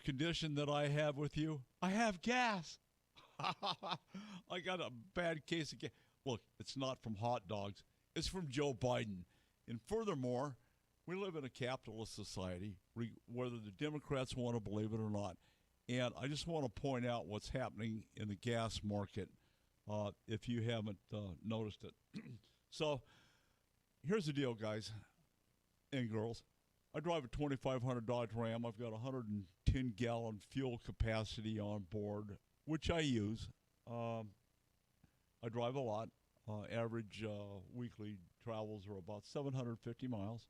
condition that I have with you? I have gas. I got a bad case of gas. Look, it's not from hot dogs. It's from Joe Biden. And furthermore, we live in a capitalist society, whether the Democrats want to believe it or not. And I just want to point out what's happening in the gas market, if you haven't noticed it. So here's the deal, guys and girls. I drive a 2,500 Dodge Ram. I've got 110-gallon fuel capacity on board, which I use. I drive a lot. Average weekly travels are about 750 miles,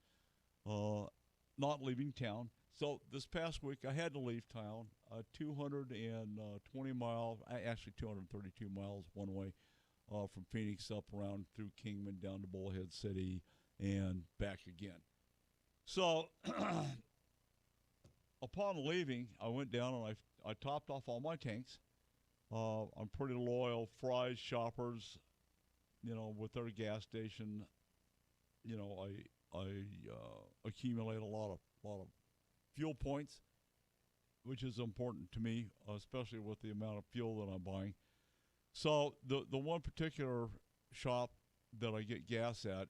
not leaving town. So this past week, I had to leave town, 220 miles, actually 232 miles one way from Phoenix up around through Kingman down to Bullhead City and back again. So upon leaving, I went down and I topped off all my tanks. I'm pretty loyal Fry's shoppers, with their gas station. I accumulate a lot of fuel points, which is important to me, especially with the amount of fuel that I'm buying. So the one particular shop that I get gas at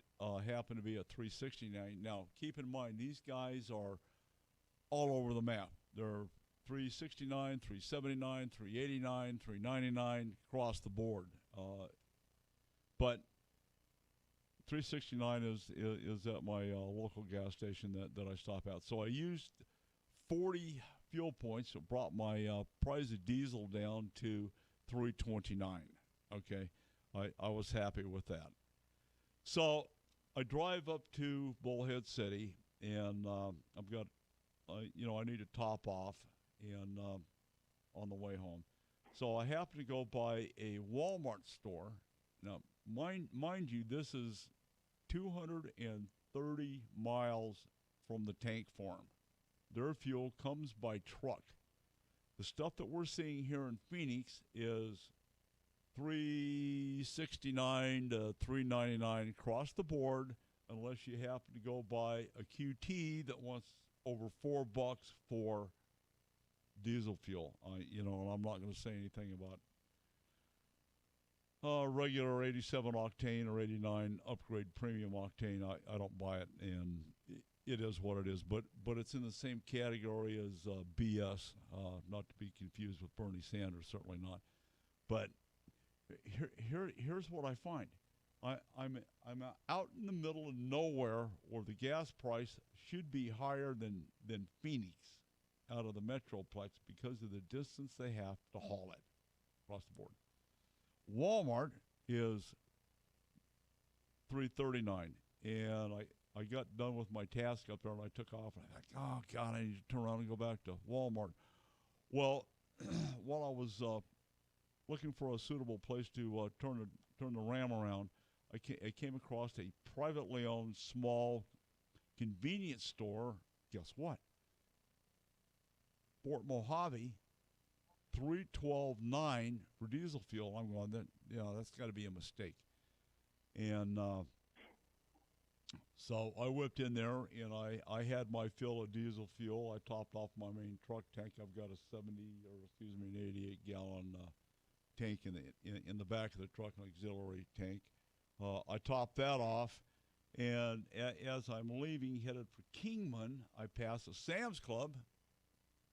happened to be at 369. Now, keep in mind, these guys are all over the map. They're 369, 379, 389, 399 across the board. But 369 is at my local gas station that I stop at. So I used 40 fuel points. It brought my price of diesel down to 329. Okay, I was happy with that. So I drive up to Bullhead City, and I've got, I need to top off and on the way home. So I happen to go by a Walmart store. Now, mind you, this is 230 miles from the tank farm. Their fuel comes by truck. The stuff that we're seeing here in Phoenix is 369 to 399 across the board, unless you happen to go buy a QT that wants over $4 for diesel fuel. And I'm not going to say anything about regular 87 octane or 89 upgrade premium octane. I don't buy it, and it is what it is. But it's in the same category as BS, not to be confused with Bernie Sanders, certainly not. But here's what I find. I'm out in the middle of nowhere where the gas price should be higher than Phoenix out of the Metroplex because of the distance they have to haul it across the board. Walmart is $3.39, and I got done with my task up there, and I took off, and I thought, oh, God, I need to turn around and go back to Walmart. Well, while I was looking for a suitable place to turn the Ram around, I came across a privately owned small convenience store. Guess what? Fort Mojave, $3.12.9 for diesel fuel. I'm going, that's got to be a mistake. And so I whipped in there, and I had my fill of diesel fuel. I topped off my main truck tank. I've got an 88-gallon tank in the back of the truck, an auxiliary tank. I topped that off, and as I'm leaving, headed for Kingman, I pass a Sam's Club.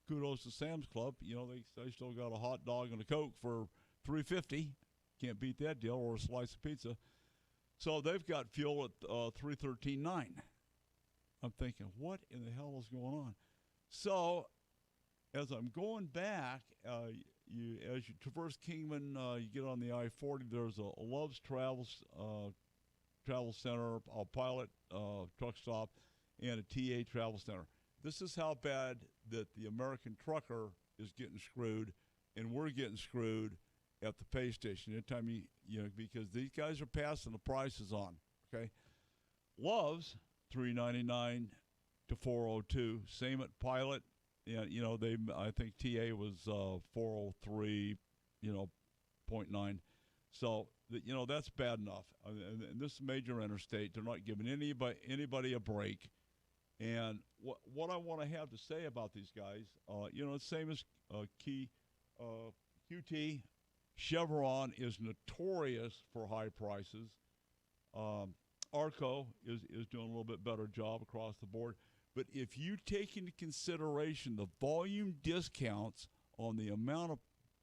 Kudos to Sam's Club. They still got a hot dog and a Coke for $3.50. Can't beat that deal, or a slice of pizza. So they've got fuel at $3.13.9. I'm thinking, what in the hell is going on? So as I'm going back, as you traverse Kingman, you get on the I-40. There's a Love's Travel Center, a Pilot truck stop, and a TA Travel Center. This is how bad that the American trucker is getting screwed, and we're getting screwed at the pay station. Anytime because these guys are passing the prices on. Okay, Love's $3.99 to $4.02. Same at Pilot. Yeah, I think TA was 403.9. So that's bad enough. And this major interstate, they're not giving anybody a break. And what I want to have to say about these guys, the same as Key, QT, Chevron is notorious for high prices. Arco is doing a little bit better job across the board. But if you take into consideration the volume discounts on the amount of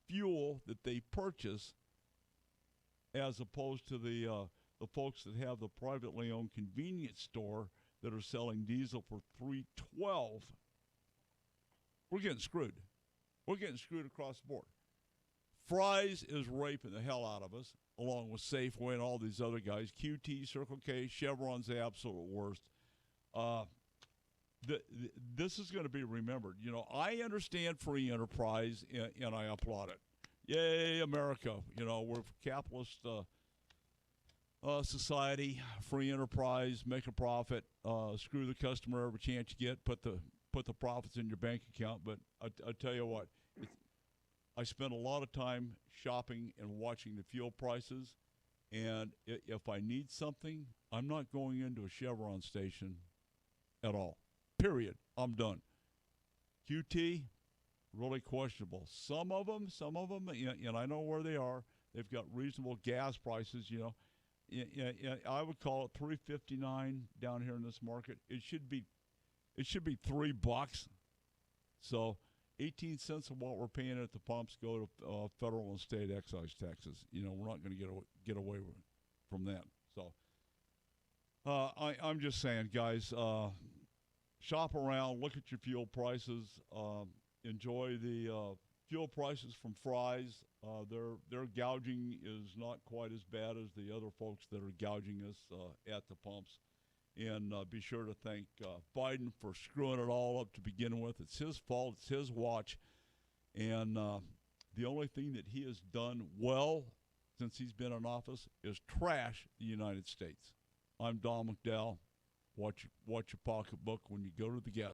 fuel that they purchase, as opposed to the folks that have the privately owned convenience store that are selling diesel for $3.12, we're getting screwed. We're getting screwed across the board. Fry's is raping the hell out of us, along with Safeway and all these other guys. QT, Circle K, Chevron's the absolute worst. This is going to be remembered. I understand free enterprise, and I applaud it. Yay, America. We're a capitalist society, free enterprise, make a profit, screw the customer every chance you get, put the profits in your bank account. But I tell you what, I spend a lot of time shopping and watching the fuel prices, and if I need something, I'm not going into a Chevron station at all. Period. I'm done. QT, really questionable. Some of them, and I know where they are. They've got reasonable gas prices. I would call it $3.59 down here in this market. It should be $3. So 18 cents of what we're paying at the pumps go to federal and state excise taxes. We're not going to get away from that. So I'm just saying, guys, shop around, look at your fuel prices, enjoy the fuel prices from Fry's. Their gouging is not quite as bad as the other folks that are gouging us at the pumps. And be sure to thank Biden for screwing it all up to begin with. It's his fault. It's his watch. And the only thing that he has done well since he's been in office is trash the United States. I'm Don McDowell. Watch your pocketbook when you go to the gas